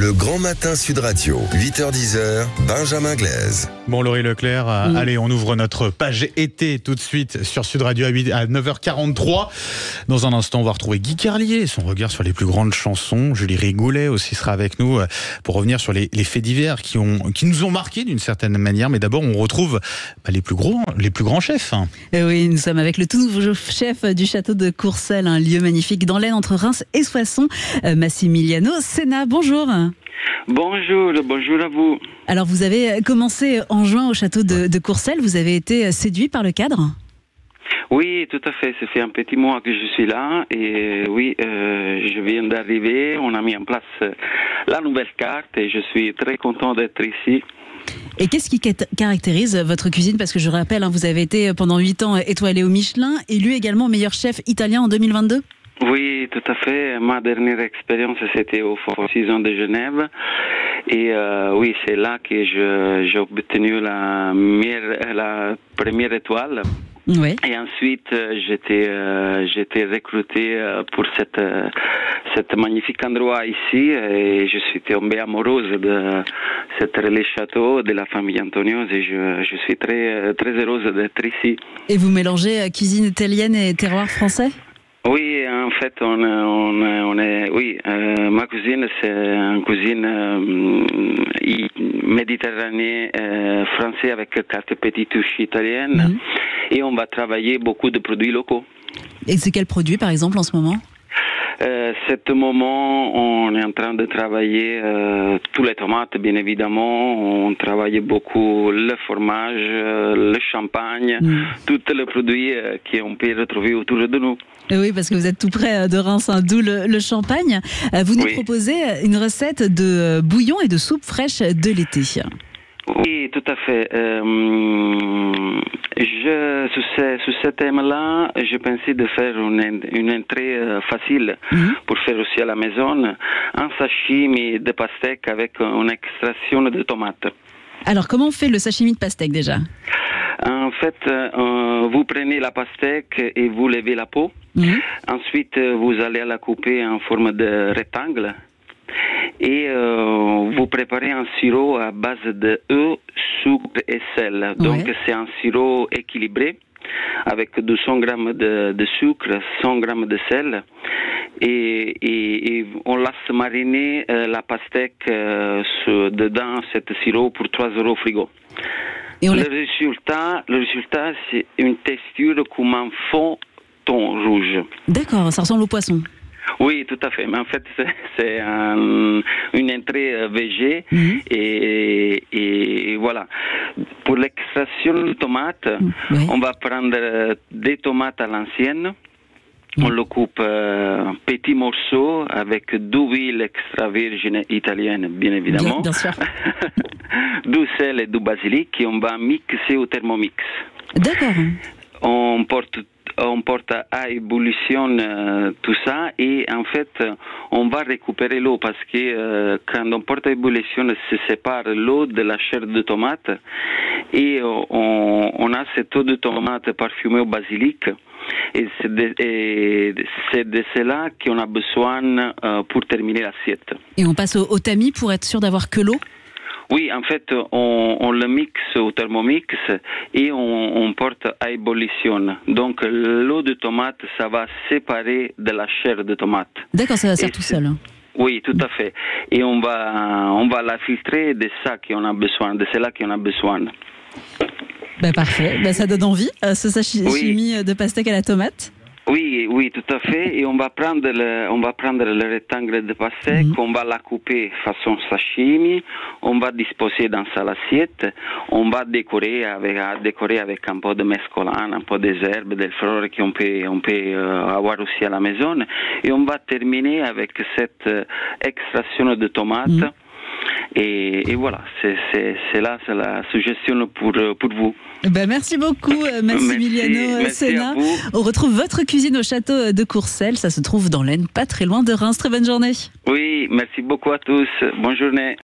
Le Grand Matin Sud Radio, 8h-10h, Benjamin Glaise. Bon, Laurie Leclerc, allez, on ouvre notre page été tout de suite sur Sud Radio à 9h43. Dans un instant, on va retrouver Guy Carlier et son regard sur les plus grandes chansons. Julie Rigoulet aussi sera avec nous pour revenir sur les faits divers qui nous ont marqués d'une certaine manière. Mais d'abord, on retrouve les plus grands chefs. Oui, nous sommes avec le tout nouveau chef du château de Courcelles, un lieu magnifique dans l'Aisne entre Reims et Soissons, Massimiliano Senna. Bonjour. Bonjour à vous. Alors, vous avez commencé en juin au château de Courcelles. Vous avez été séduit par le cadre ? Oui, tout à fait. Ça fait un petit mois que je suis là et oui, je viens d'arriver. On a mis en place la nouvelle carte et je suis très content d'être ici. Et qu'est-ce qui caractérise votre cuisine ? Parce que je rappelle, vous avez été pendant 8 ans étoilé au Michelin, élu également meilleur chef italien en 2022 ? Oui, tout à fait. Ma dernière expérience, c'était au Four Seasons de Genève. Et oui, c'est là que j'ai obtenu la première étoile. Ouais. Et ensuite, j'étais recruté pour cet magnifique endroit ici et je suis tombé amoureuse de cet relais château de la famille Antonios et je suis très, très heureuse d'être ici. Et vous mélangez cuisine italienne et terroir français ? Oui, en fait, ma cuisine, c'est une cuisine méditerranéenne, française avec quelques petites touches italiennes. Et on va travailler beaucoup de produits locaux. Et c'est quel produit, par exemple, en ce moment ? Ce moment, on est en train de travailler tous les tomates, bien évidemment. On travaille beaucoup le fromage, le champagne, tous les produits qu'on peut retrouver autour de nous. Et oui, parce que vous êtes tout près de Reims, d'où le champagne. Vous nous proposez une recette de bouillon et de soupe fraîche de l'été. Oui, tout à fait. Sur ce thème-là, je pensais de faire une entrée facile pour faire aussi à la maison, un sashimi de pastèque avec une extraction de tomates. Alors, comment on fait le sashimi de pastèque déjà ? En fait, vous prenez la pastèque et vous levez la peau. Ensuite, vous allez la couper en forme de rectangle. Et vous préparez un sirop à base de œufs, sucre et sel. Donc c'est un sirop équilibré avec 200 grammes de sucre, 100 grammes de sel. Et on laisse mariner la pastèque dedans cet sirop pour 3 € au frigo. Et le résultat, c'est une texture comme un fond thon rouge. D'accord, ça ressemble au poisson. Oui, tout à fait. Mais en fait, c'est une entrée végé et voilà. Pour l'extraction de tomates, on va prendre des tomates à l'ancienne. On le coupe petits morceaux avec de l'huile extra virgin italienne, bien évidemment. Bien sûr. Du sel et du basilic et on va mixer au Thermomix. D'accord. On porte à ébullition tout ça et en fait on va récupérer l'eau parce que quand on porte à ébullition se sépare l'eau de la chair de tomate et on a cette eau de tomate parfumée au basilic et c'est de cela qu'on a besoin pour terminer l'assiette. Et on passe au tamis pour être sûr d'avoir que l'eau ? Oui, en fait, on le mixe au Thermomix et on porte à ébullition. Donc, l'eau de tomate, ça va séparer de la chair de tomate. D'accord, ça va faire tout seul. Oui, tout à fait. Et on va la filtrer de ça qu'on a besoin, de cela qu'on a besoin. Parfait. Ça donne envie, ce sashimi de pastèque à la tomate. Oui, tout à fait. Et on va prendre le rectangle de pastèque, on va la couper façon sashimi, on va disposer dans sa assiette, on va décorer avec un peu de mescolane, un peu des herbes, des fleurs qu'on peut avoir aussi à la maison. Et on va terminer avec cette extraction de tomates. Et voilà, c'est là, c'est la suggestion pour vous. Merci beaucoup, Massimiliano Senna. On retrouve votre cuisine au château de Courcelles. Ça se trouve dans l'Aisne, pas très loin de Reims. Très bonne journée. Oui, merci beaucoup à tous. Bonne journée.